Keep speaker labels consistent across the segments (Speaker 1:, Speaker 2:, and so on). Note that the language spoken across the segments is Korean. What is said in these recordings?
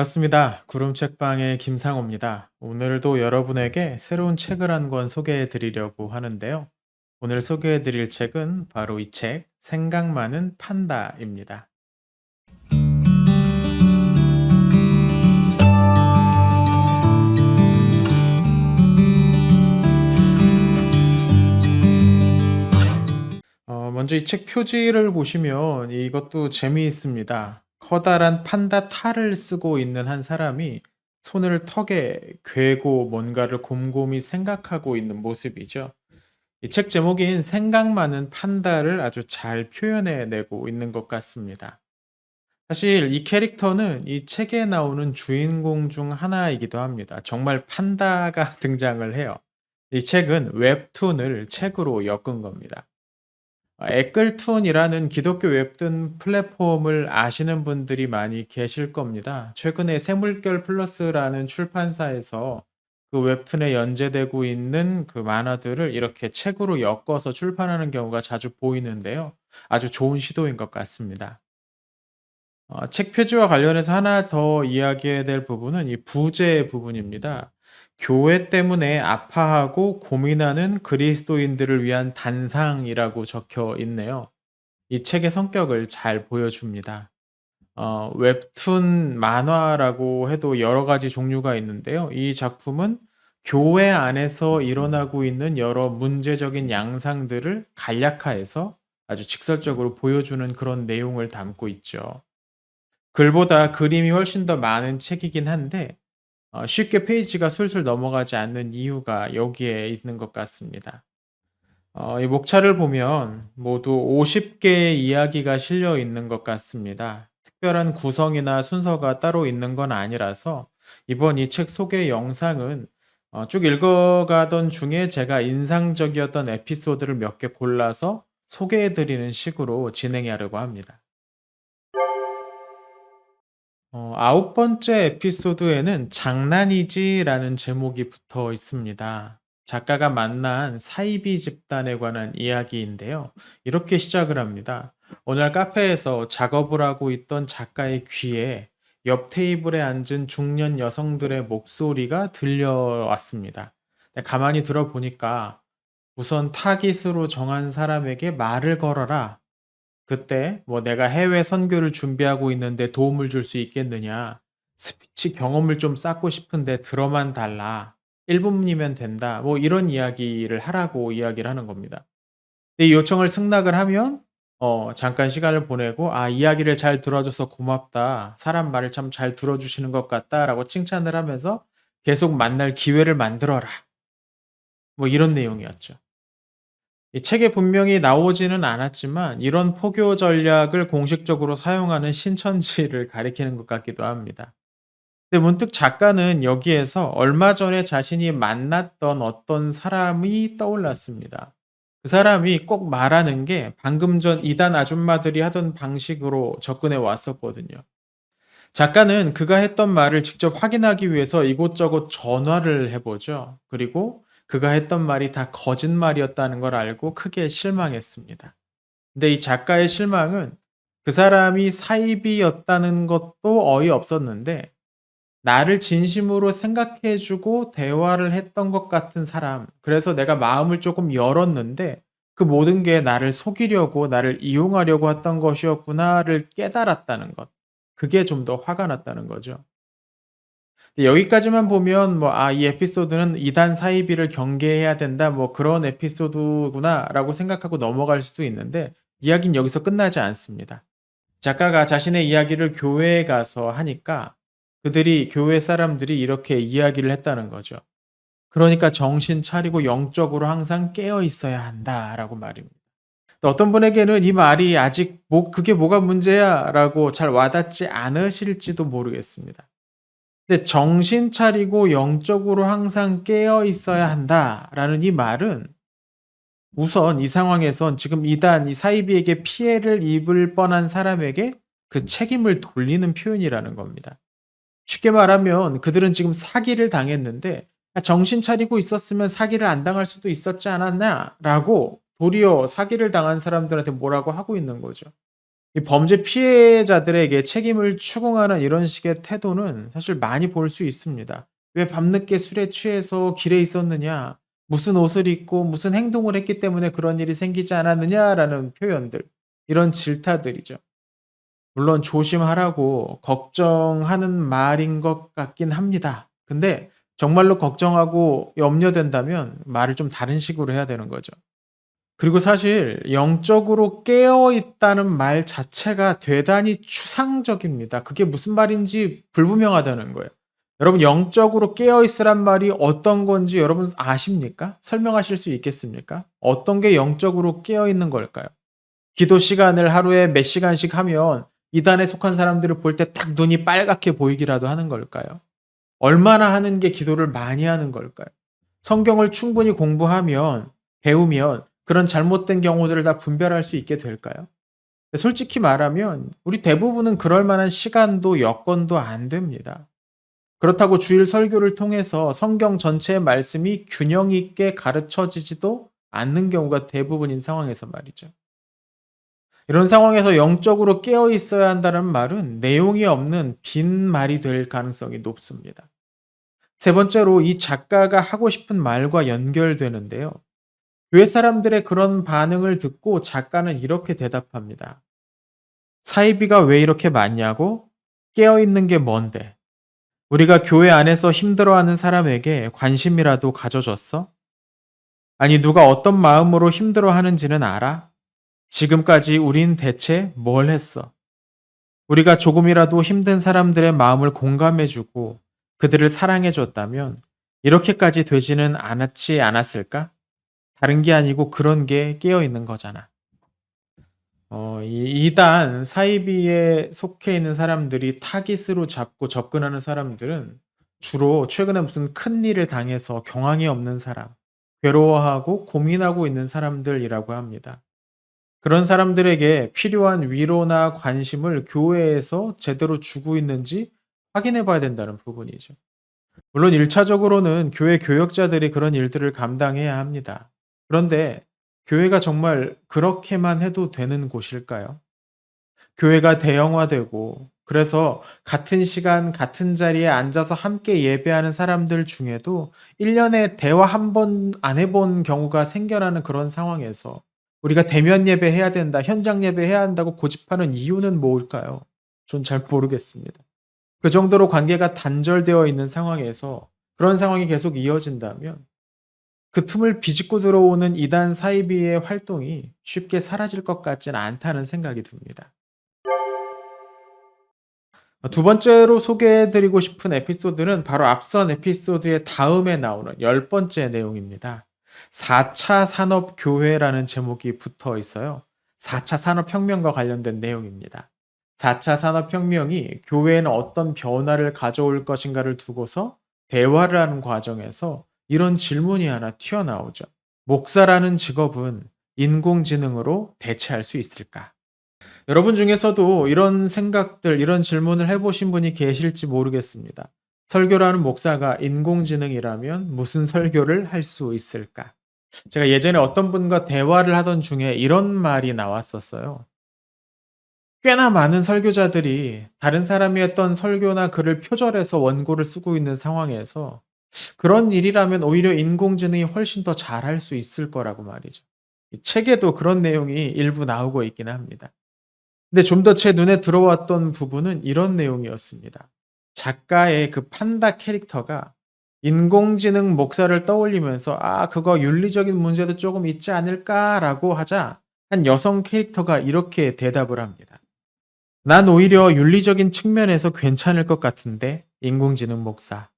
Speaker 1: 반갑습니다. 구름책방의 김상호입니다. 오늘도 여러분에게 새로운 책을 한 권 소개해 드리려고 하는데요. 오늘 소개해 드릴 책은 바로 이 책, 생각 많은 판다입니다. 먼저 이 책 표지를 보시면 이것도 재미있습니다. 커다란 판다 탈을 쓰고 있는 한 사람이 손을 턱에 괴고 뭔가를 곰곰이 생각하고 있는 모습이죠. 이 책 제목인 생각 많은 판다를 아주 잘 표현해 내고 있는 것 같습니다. 사실 이 캐릭터는 이 책에 나오는 주인공 중 하나이기도 합니다. 정말 판다가 등장을 해요. 이 책은 웹툰을 책으로 엮은 겁니다. 에끌툰이라는 기독교 웹툰 플랫폼을 아시는 분들이 많이 계실 겁니다. 최근에 새물결 플러스라는 출판사에서 그 웹툰에 연재되고 있는 그 만화들을 이렇게 책으로 엮어서 출판하는 경우가 자주 보이는데요. 아주 좋은 시도인 것 같습니다. 책 표지와 관련해서 하나 더 이야기해야 될 부분은 이 부제 부분입니다. 교회 때문에 아파하고 고민하는 그리스도인들을 위한 단상이라고 적혀 있네요. 이 책의 성격을 잘 보여줍니다. 웹툰 만화라고 해도 여러 가지 종류가 있는데요. 이 작품은 교회 안에서 일어나고 있는 여러 문제적인 양상들을 간략화해서 아주 직설적으로 보여주는 그런 내용을 담고 있죠. 글보다 그림이 훨씬 더 많은 책이긴 한데 쉽게 페이지가 술술 넘어가지 않는 이유가 여기에 있는 것 같습니다. 이 목차를 보면 모두 50 개의 이야기가 실려 있는 것 같습니다. 특별한 구성이나 순서가 따로 있는 건 아니라서 이번 이 책 소개 영상은 쭉 읽어가던 중에 제가 인상적이었던 에피소드를 몇 개 골라서 소개해 드리는 식으로 진행하려고 합니다. 9 번째 에피소드에는 장난이지라는 제목이 붙어 있습니다. 작가가 만난 사이비 집단에 관한 이야기인데요. 이렇게 시작을 합니다. 어느 날 카페에서 작업을 하고 있던 작가의 귀에 옆 테이블에 앉은 중년 여성들의 목소리가 들려왔습니다. 근데 가만히 들어보니까 우선 타깃으로 정한 사람에게 말을 걸어라. 그때 뭐 "내가 해외 선교를 준비하고 있는데 도움을 줄 수 있겠느냐. 스피치 경험을 좀 쌓고 싶은데 들어만 달라. 1 분이면 된다." 뭐 이런 이야기를 하라고 이야기를 하는 겁니다. 근데 이 요청을 승낙을 하면 잠깐 시간을 보내고 "아 이야기를 잘 들어 줘서 고맙다. 사람 말을 참 잘 들어 주시는 것 같다."라고 칭찬을 하면서 "계속 만날 기회를 만들어라." 뭐 이런 내용이었죠. 이 책에 분명히 나오지는 않았지만 이런 포교 전략을 공식적으로 사용하는 신천지를 가리키는 것 같기도 합니다. 근데 문득 작가는 여기에서 얼마 전에 자신이 만났던 어떤 사람이 떠올랐습니다. 그 사람이 꼭 말하는 게 방금 전 이단 아줌마들이 하던 방식으로 접근해 왔었거든요. 작가는 그가 했던 말을 직접 확인하기 위해서 이곳저곳 전화를 해 보죠. 그리고 그가 했던 말이 다 거짓말이었다는 걸 알고 크게 실망했습니다. 근데 이 작가의 실망은 그 사람이 사입이었다는 것도 어이없었는데 나를 진심으로 생각해 주고 대화를 했던 것 같은 사람, 그래서 내가 마음을 조금 열었는데 그 모든 게 나를 속이려고 나를 이용하려고 했던 것이었구나를 깨달았다는 것. 그게 좀 더 화가 났다는 거죠. 여기까지만 보면 뭐 '아 이 에피소드는 이단 사이비를 경계해야 된다.' 뭐 '그런 에피소드구나.'라고 생각하고 넘어갈 수도 있는데 이야기는 여기서 끝나지 않습니다. 작가가 자신의 이야기를 교회에 가서 하니까 교회 사람들이 이렇게 이야기를 했다는 거죠. "그러니까 정신 차리고 영적으로 항상 깨어 있어야 한다."라고 말입니다. 또 어떤 분에게는 이 말이 아직 "그게 뭐가 문제야?"라고 잘 와닿지 않으실지도 모르겠습니다. 근데 "정신 차리고 영적으로 항상 깨어 있어야 한다."라는 이 말은 우선 이 상황에선 지금 이 사이비에게 피해를 입을 뻔한 사람에게 그 책임을 돌리는 표현이라는 겁니다. 쉽게 말하면 그들은 지금 사기를 당했는데 "아 정신 차리고 있었으면 사기를 안 당할 수도 있었지 않았냐?"라고 도리어 사기를 당한 사람들한테 뭐라고 하고 있는 거죠. 이 범죄 피해자들에게 책임을 추궁하는 이런 식의 태도는 사실 많이 볼 수 있습니다. "왜 밤늦게 술에 취해서 길에 있었느냐? 무슨 옷을 입고 무슨 행동을 했기 때문에 그런 일이 생기지 않았느냐?"라는 표현들. 이런 질타들이죠. 물론 조심하라고 걱정하는 말인 것 같긴 합니다. 근데 정말로 걱정하고 염려된다면 말을 좀 다른 식으로 해야 되는 거죠. 그리고 사실 영적으로 깨어 있다는 말 자체가 대단히 추상적입니다. 그게 무슨 말인지 불분명하다는 거예요. 여러분, 영적으로 깨어 있으란 말이 어떤 건지 여러분 아십니까? 설명하실 수 있겠습니까? 어떤 게 영적으로 깨어 있는 걸까요? 기도 시간을 하루에 몇 시간씩 하면 이단에 속한 사람들을 볼 때 딱 눈이 빨갛게 보이기라도 하는 걸까요? 얼마나 하는 게 기도를 많이 하는 걸까요? 성경을 충분히 공부하면, 배우면 그런 잘못된 경우들을 다 분별할 수 있게 될까요? 솔직히 말하면 우리 대부분은 그럴 만한 시간도 여건도 안 됩니다. 그렇다고 주일 설교를 통해서 성경 전체의 말씀이 균형 있게 가르쳐지지도 않는 경우가 대부분인 상황에서 말이죠. 이런 상황에서 영적으로 깨어 있어야 한다는 말은 내용이 없는 빈 말이 될 가능성이 높습니다. 세 번째로 이 작가가 하고 싶은 말과 연결되는데요. 교회 사람들의 그런 반응을 듣고 작가는 이렇게 대답합니다. 사이비가 왜 이렇게 많냐고? 깨어 있는 게 뭔데? 우리가 교회 안에서 힘들어하는 사람에게 관심이라도 가져줬어? 아니, 누가 어떤 마음으로 힘들어하는지는 알아? 지금까지 우린 대체 뭘 했어? 우리가 조금이라도 힘든 사람들의 마음을 공감해주고 그들을 사랑해줬다면 이렇게까지 되지는 않았지 않았을까? 다른 게 아니고 그런 게 깨어 있는 거잖아. 이 이단 사이비에 속해 있는 사람들이 타깃으로 잡고 접근하는 사람들은 주로 최근에 무슨 큰일을 당해서 경황이 없는 사람, 괴로워하고 고민하고 있는 사람들이라고 합니다. 그런 사람들에게 필요한 위로나 관심을 교회에서 제대로 주고 있는지 확인해 봐야 된다는 부분이죠. 물론 1차적으로는 교회 교역자들이 그런 일들을 감당해야 합니다. 그런데 교회가 정말 그렇게만 해도 되는 곳일까요? 교회가 대형화되고 그래서 같은 시간 같은 자리에 앉아서 함께 예배하는 사람들 중에도 1 년에 대화 한 번 안 해본 경우가 생겨나는 그런 상황에서 우리가 대면 예배해야 된다, 현장 예배해야 한다고 고집하는 이유는 뭘까요? 전 잘 모르겠습니다. 그 정도로 관계가 단절되어 있는 상황에서 그런 상황이 계속 이어진다면 그 틈을 비집고 들어오는 이단 사이비의 활동이 쉽게 사라질 것 같지는 않다는 생각이 듭니다. 두 번째로 소개해 드리고 싶은 에피소드는 바로 앞선 에피소드의 다음에 나오는 열 번째 내용입니다. 4차 산업교회라는 제목이 붙어 있어요. 4차 산업혁명과 관련된 내용입니다. 4차 산업혁명이 교회에는 어떤 변화를 가져올 것인가를 두고서 대화를 하는 과정에서 이런 질문이 하나 튀어나오죠. 목사라는 직업은 인공지능으로 대체할 수 있을까? 여러분 중에서도 이런 생각들, 이런 질문을 해 보신 분이 계실지 모르겠습니다. 설교를 는 목사가 인공지능이라면 무슨 설교를 할 수 있을까? 제가 예전에 어떤 분과 대화를 하던 중에 이런 말이 나왔었어요. 꽤나 많은 설교자들이 다른 사람이 했던 설교나 글을 표절해서 원고를 쓰고 있는 상황에서 그런 일이라면 오히려 인공지능이 훨씬 더 잘할 수 있을 거라고 말이죠. 이 책에도 그런 내용이 일부 나오고 있기는 합니다. 근데 좀 더 제 눈에 들어왔던 부분은 이런 내용이었습니다. 작가의 그 판다 캐릭터가 인공지능 목사를 떠올리면서 '아 그거 윤리적인 문제도 쪼금 있지 않을까?'라고 하자 한 여성 캐릭터가 이렇게 대답을 합니다. "난 오히려 윤리적인 측면에서 괜찮을 것 같은데 인공지능 목사.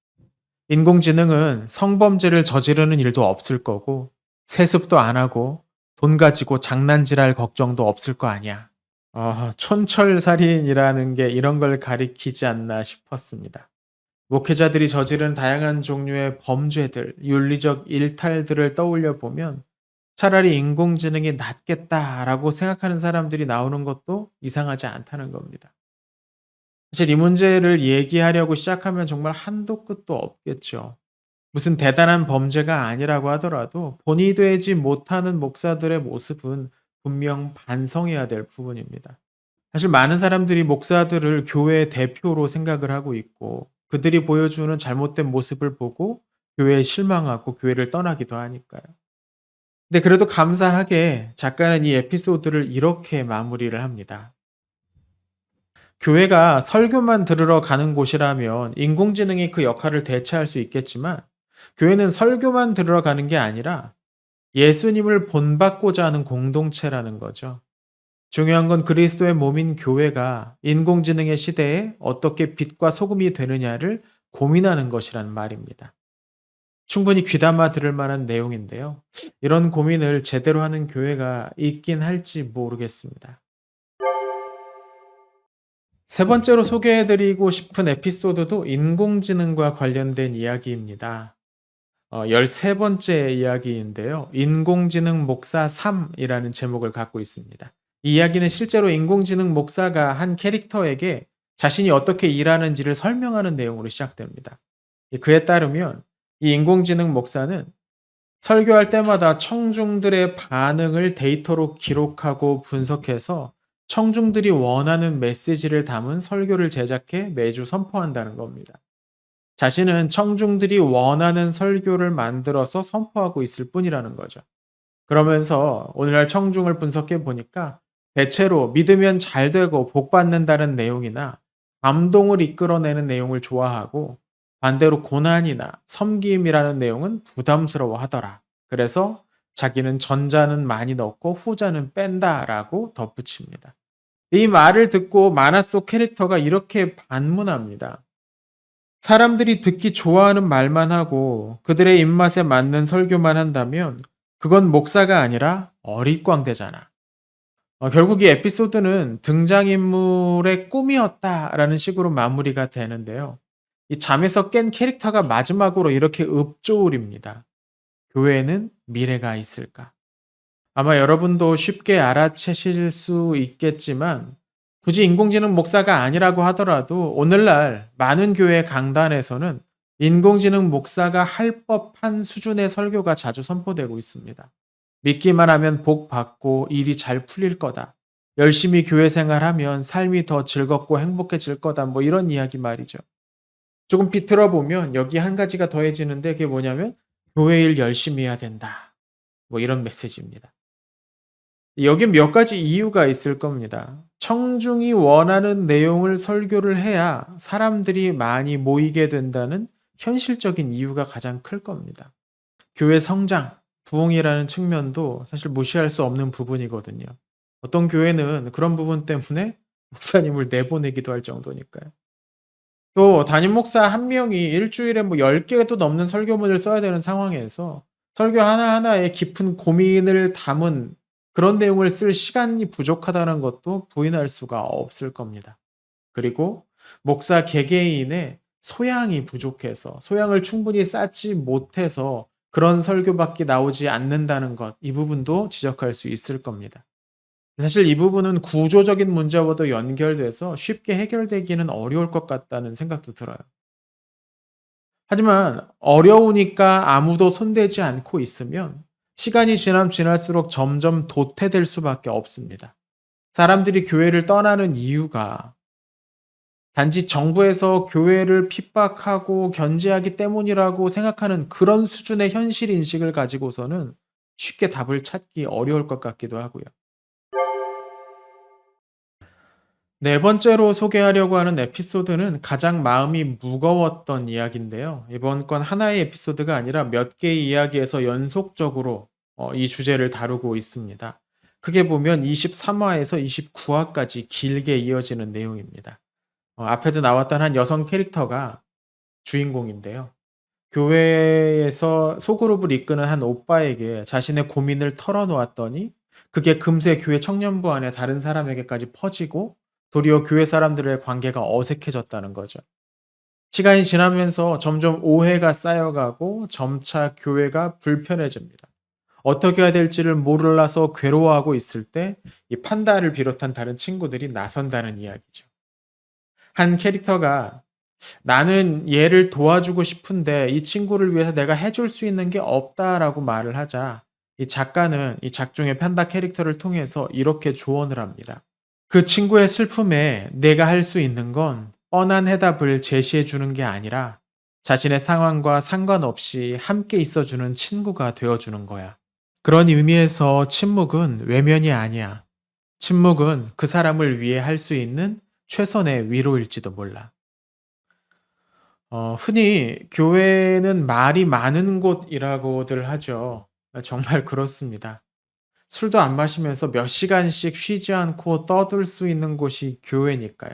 Speaker 1: 인공지능은 성범죄를 저지르는 일도 없을 거고 세습도 안 하고 돈 가지고 장난질할 걱정도 없을 거 아니야." 촌철살인이라는 게 이런 걸 가리키지 않나 싶었습니다. 목회자들이 저지른 다양한 종류의 범죄들, 윤리적 일탈들을 떠올려 보면 차라리 '인공지능이 낫겠다.'라고 생각하는 사람들이 나오는 것도 이상하지 않다는 겁니다. 사실 이 문제를 얘기하려고 시작하면 정말 한도 끝도 없겠죠. 무슨 대단한 범죄가 아니라고 하더라도 본이 되지 못하는 목사들의 모습은 분명 반성해야 될 부분입니다. 사실 많은 사람들이 목사들을 교회의 대표로 생각을 하고 있고 그들이 보여주는 잘못된 모습을 보고 교회에 실망하고 교회를 떠나기도 하니까요. 근데 그래도 감사하게 작가는 이 에피소드를 이렇게 마무리를 합니다. 교회가 설교만 들으러 가는 곳이라면 인공지능이 그 역할을 대체할 수 있겠지만 교회는 설교만 들으러 가는 게 아니라 예수님을 본받고자 하는 공동체라는 거죠. 중요한 건 그리스도의 몸인 교회가 인공지능의 시대에 어떻게 빛과 소금이 되느냐를 고민하는 것이라는 말입니다. 충분히 귀담아 들을 만한 내용인데요. 이런 고민을 제대로 하는 교회가 있긴 할지 모르겠습니다. 세 번째로 소개해 드리고 싶은 에피소드도 인공지능과 관련된 이야기입니다. 13번째 이야기인데요. 인공지능 목사 3이라는 제목을 갖고 있습니다. 이 이야기는 실제로 인공지능 목사가 한 캐릭터에게 자신이 어떻게 일하는지를 설명하는 내용으로 시작됩니다. 그에 따르면 이 인공지능 목사는 설교할 때마다 청중들의 반응을 데이터로 기록하고 분석해서 청중들이 원하는 메시지를 담은 설교를 제작해 매주 선포한다는 겁니다. 자신은 청중들이 원하는 설교를 만들어서 선포하고 있을 뿐이라는 거죠. 그러면서 오늘날 청중을 분석해 보니까 대체로 믿으면 잘 되고 복 받는다는 내용이나 감동을 이끌어내는 내용을 좋아하고 반대로 고난이나 섬김이라는 내용은 부담스러워 하더라. 그래서 자기는 전자는 많이 넣고 후자는 뺀다라고 덧붙입니다. 이 말을 듣고 만화 속 캐릭터가 이렇게 반문합니다. 사람들이 듣기 좋아하는 말만 하고 그들의 입맛에 맞는 설교만 한다면 그건 목사가 아니라 어릿광대잖아. 결국 이 에피소드는 등장인물의 꿈이었다라는 식으로 마무리가 되는데요. 이 잠에서 깬 캐릭터가 마지막으로 이렇게 읊조을입니다. 교회에는 미래가 있을까? 아마 여러분도 쉽게 알아채실 수 있겠지만 굳이 인공지능 목사가 아니라고 하더라도 오늘날 많은 교회 강단에서는 인공지능 목사가 할 법한 수준의 설교가 자주 선포되고 있습니다. 믿기만 하면 복 받고 일이 잘 풀릴 거다. 열심히 교회 생활하면 삶이 더 즐겁고 행복해질 거다. 뭐 이런 이야기 말이죠. 조금 비틀어 보면 여기 한 가지가 더해지는데 그게 뭐냐면 교회 일 열심히 해야 된다. 뭐 이런 메시지입니다. 여긴 몇 가지 이유가 있을 겁니다. 청중이 원하는 내용을 설교를 해야 사람들이 많이 모이게 된다는 현실적인 이유가 가장 클 겁니다. 교회 성장, 부흥이라는 측면도 사실 무시할 수 없는 부분이거든요. 어떤 교회는 그런 부분 때문에 목사님을 내보내기도 할 정도니까요. 또 담임 목사 한 명이 일주일에 뭐 10개도 넘는 설교문을 써야 되는 상황에서 설교 하나하나에 깊은 고민을 담은 그런 내용을 쓸 시간이 부족하다는 것도 부인할 수가 없을 겁니다. 그리고 목사 개개인의 소양이 부족해서 소양을 충분히 쌓지 못해서 그런 설교밖에 나오지 않는다는 것, 이 부분도 지적할 수 있을 겁니다. 사실 이 부분은 구조적인 문제와도 연결돼서 쉽게 해결되기는 어려울 것 같다는 생각도 들어요. 하지만 어려우니까 아무도 손대지 않고 있으면 시간이 지날수록 점점 도태될 수밖에 없습니다. 사람들이 교회를 떠나는 이유가 단지 정부에서 교회를 핍박하고 견제하기 때문이라고 생각하는 그런 수준의 현실 인식을 가지고서는 쉽게 답을 찾기 어려울 것 같기도 하고요. 네 번째로 소개하려고 하는 에피소드는 가장 마음이 무거웠던 이야기인데요. 이번 건 하나의 에피소드가 아니라 몇 개의 이야기에서 연속적으로 이 주제를 다루고 있습니다. 크게 보면 23화에서 29화까지 길게 이어지는 내용입니다. 앞에도 나왔던 한 여성 캐릭터가 주인공인데요. 교회에서 소그룹을 이끄는 한 오빠에게 자신의 고민을 털어놓았더니 그게 금세 교회 청년부 안에 다른 사람에게까지 퍼지고 도리어 교회 사람들의 관계가 어색해졌다는 거죠. 시간이 지나면서 점점 오해가 쌓여가고 점차 교회가 불편해집니다. 어떻게 해야 될지를 몰라서 괴로워하고 있을 때 이 판다를 비롯한 다른 친구들이 나선다는 이야기죠. 한 캐릭터가 "나는 얘를 도와주고 싶은데 이 친구를 위해서 내가 해줄 수 있는 게 없다."라고 말을 하자 이 작가는 이 작중의 판다 캐릭터를 통해서 이렇게 조언을 합니다. 그 친구의 슬픔에 내가 할 수 있는 건 뻔한 해답을 제시해 주는 게 아니라 자신의 상황과 상관없이 함께 있어 주는 친구가 되어 주는 거야. 그런 의미에서 침묵은 외면이 아니야. 침묵은 그 사람을 위해 할 수 있는 최선의 위로일지도 몰라. 흔히 교회는 말이 많은 곳이라고들 하죠. 정말 그렇습니다. 술도 안 마시면서 몇 시간씩 쉬지 않고 떠들 수 있는 곳이 교회니까요.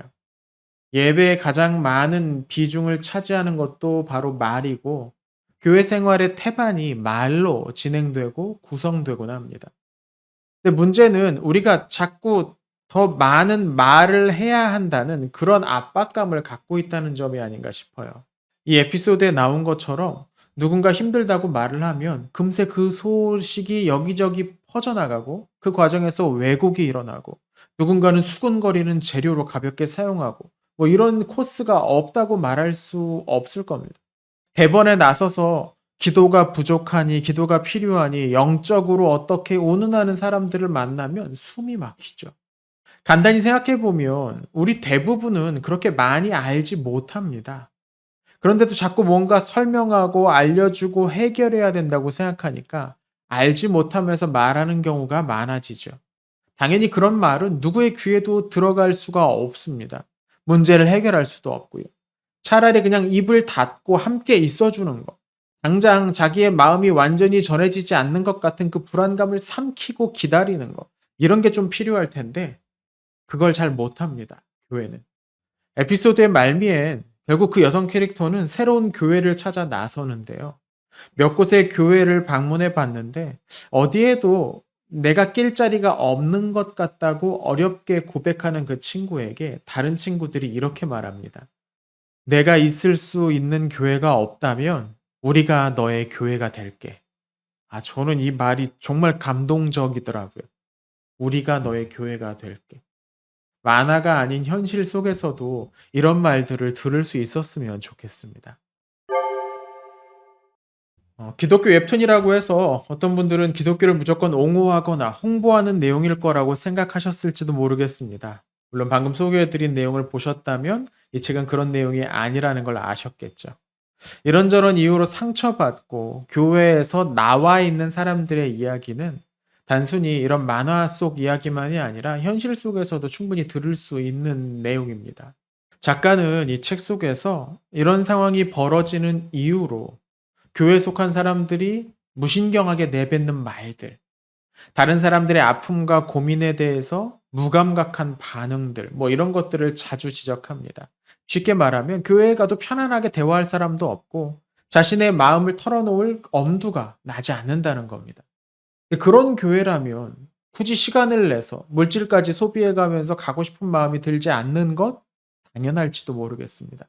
Speaker 1: 예배에 가장 많은 비중을 차지하는 것도 바로 말이고, 교회 생활의 태반이 말로 진행되고 구성되곤 합니다. 근데 문제는 우리가 자꾸 더 많은 말을 해야 한다는 그런 압박감을 갖고 있다는 점이 아닌가 싶어요. 이 에피소드에 나온 것처럼 누군가 힘들다고 말을 하면 금세 그 소식이 여기저기 퍼져나가고 그 과정에서 왜곡이 일어나고 누군가는 수군거리는 재료로 가볍게 사용하고 뭐 이런 코스가 없다고 말할 수 없을 겁니다. 대번에 나서서 기도가 부족하니 기도가 필요하니 영적으로 어떻게 온운하는 사람들을 만나면 숨이 막히죠. 간단히 생각해 보면 우리 대부분은 그렇게 많이 알지 못합니다. 그런데도 자꾸 뭔가 설명하고 알려주고 해결해야 된다고 생각하니까 알지 못하면서 말하는 경우가 많아지죠. 당연히 그런 말은 누구의 귀에도 들어갈 수가 없습니다. 문제를 해결할 수도 없고요. 차라리 그냥 입을 닫고 함께 있어주는 것. 당장 자기의 마음이 완전히 전해지지 않는 것 같은 그 불안감을 삼키고 기다리는 것. 이런 게 좀 필요할 텐데 그걸 잘 못합니다. 교회는. 에피소드의 말미엔 결국 그 여성 캐릭터는 새로운 교회를 찾아 나서는데요. 몇 곳의 교회를 방문해 봤는데 어디에도 내가 낄 자리가 없는 것 같다고 어렵게 고백하는 그 친구에게 다른 친구들이 이렇게 말합니다. 내가 있을 수 있는 교회가 없다면 우리가 너의 교회가 될게. 저는 이 말이 정말 감동적이더라고요. 우리가 너의 교회가 될게. 만화가 아닌 현실 속에서도 이런 말들을 들을 수 있었으면 좋겠습니다. 기독교 웹툰이라고 해서 어떤 분들은 기독교를 무조건 옹호하거나 홍보하는 내용일 거라고 생각하셨을지도 모르겠습니다. 물론 방금 소개해드린 내용을 보셨다면 이 책은 그런 내용이 아니라는 걸 아셨겠죠. 이런저런 이유로 상처받고 교회에서 나와 있는 사람들의 이야기는 단순히 이런 만화 속 이야기만이 아니라 현실 속에서도 충분히 들을 수 있는 내용입니다. 작가는 이 책 속에서 이런 상황이 벌어지는 이유로 교회에 속한 사람들이 무신경하게 내뱉는 말들, 다른 사람들의 아픔과 고민에 대해서 무감각한 반응들, 뭐 이런 것들을 자주 지적합니다. 쉽게 말하면 교회에 가도 편안하게 대화할 사람도 없고 자신의 마음을 털어놓을 엄두가 나지 않는다는 겁니다. 그런 교회라면 굳이 시간을 내서 물질까지 소비해가면서 가고 싶은 마음이 들지 않는 것 당연할지도 모르겠습니다.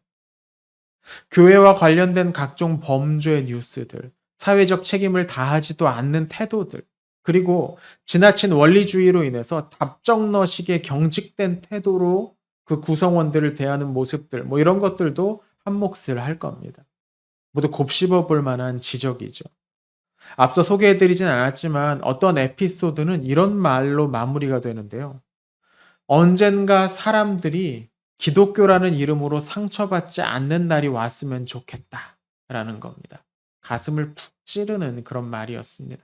Speaker 1: 교회와 관련된 각종 범죄 뉴스들, 사회적 책임을 다하지도 않는 태도들, 그리고 지나친 원리주의로 인해서 답정너식의 경직된 태도로 그 구성원들을 대하는 모습들, 뭐 이런 것들도 한몫을 할 겁니다. 모두 곱씹어 볼 만한 지적이죠. 앞서 소개해 드리진 않았지만 어떤 에피소드는 이런 말로 마무리가 되는데요. 언젠가 사람들이 기독교라는 이름으로 상처받지 않는 날이 왔으면 좋겠다라는 겁니다. 가슴을 푹 찌르는 그런 말이었습니다.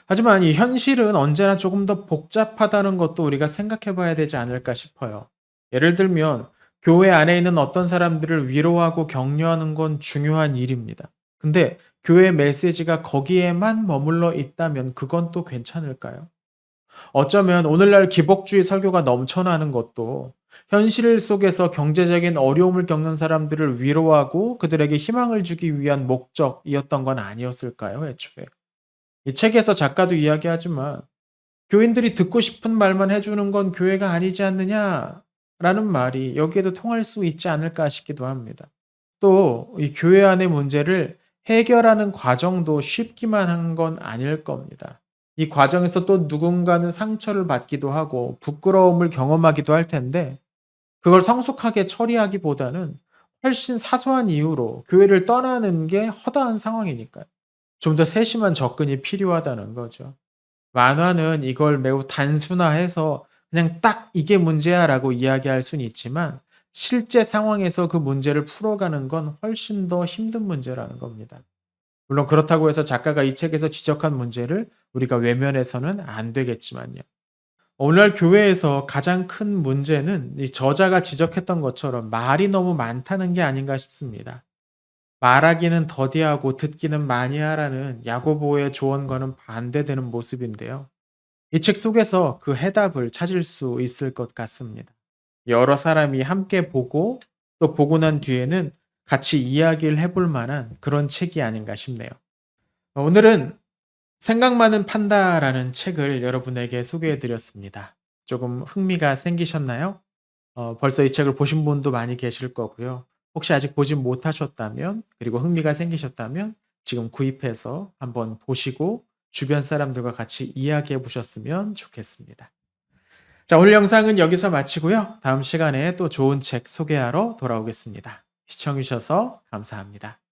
Speaker 1: 하지만 이 현실은 언제나 조금 더 복잡하다는 것도 우리가 생각해 봐야 되지 않을까 싶어요. 예를 들면 교회 안에 있는 어떤 사람들을 위로하고 격려하는 건 중요한 일입니다. 근데 교회 메시지가 거기에만 머물러 있다면 그건 또 괜찮을까요? 어쩌면 오늘날 기복주의 설교가 넘쳐나는 것도 현실 속에서 경제적인 어려움을 겪는 사람들을 위로하고 그들에게 희망을 주기 위한 목적이었던 건 아니었을까요, 애초에? 이 책에서 작가도 이야기하지만 교인들이 듣고 싶은 말만 해주는 건 교회가 아니지 않느냐라는 말이 여기에도 통할 수 있지 않을까 싶기도 합니다. 또 이 교회 안의 문제를 해결하는 과정도 쉽기만 한 건 아닐 겁니다. 이 과정에서 또 누군가는 상처를 받기도 하고 부끄러움을 경험하기도 할 텐데 그걸 성숙하게 처리하기보다는 훨씬 사소한 이유로 교회를 떠나는 게 허다한 상황이니까요. 좀 더 세심한 접근이 필요하다는 거죠. 만화는 이걸 매우 단순화해서 그냥 딱 "이게 문제야."라고 이야기할 수는 있지만 실제 상황에서 그 문제를 풀어가는 건 훨씬 더 힘든 문제라는 겁니다. 물론 그렇다고 해서 작가가 이 책에서 지적한 문제를 우리가 외면해서는 안 되겠지만요. 오늘날 교회에서 가장 큰 문제는 이 저자가 지적했던 것처럼 말이 너무 많다는 게 아닌가 싶습니다. 말하기는 더디하고 듣기는 많이 하라는 야고보의 조언과는 반대되는 모습인데요. 이 책 속에서 그 해답을 찾을 수 있을 것 같습니다. 여러 사람이 함께 보고 또 보고 난 뒤에는 같이 이야기를 해볼 만한 그런 책이 아닌가 싶네요. 오늘은 생각 많은 판다라는 책을 여러분에게 소개해 드렸습니다. 조금 흥미가 생기셨나요? 벌써 이 책을 보신 분도 많이 계실 거고요. 혹시 아직 보지 못하셨다면 그리고 흥미가 생기셨다면 지금 구입해서 한번 보시고 주변 사람들과 같이 이야기해 보셨으면 좋겠습니다. 자, 오늘 영상은 여기서 마치고요. 다음 시간에 또 좋은 책 소개하러 돌아오겠습니다. 시청해 주셔서 감사합니다.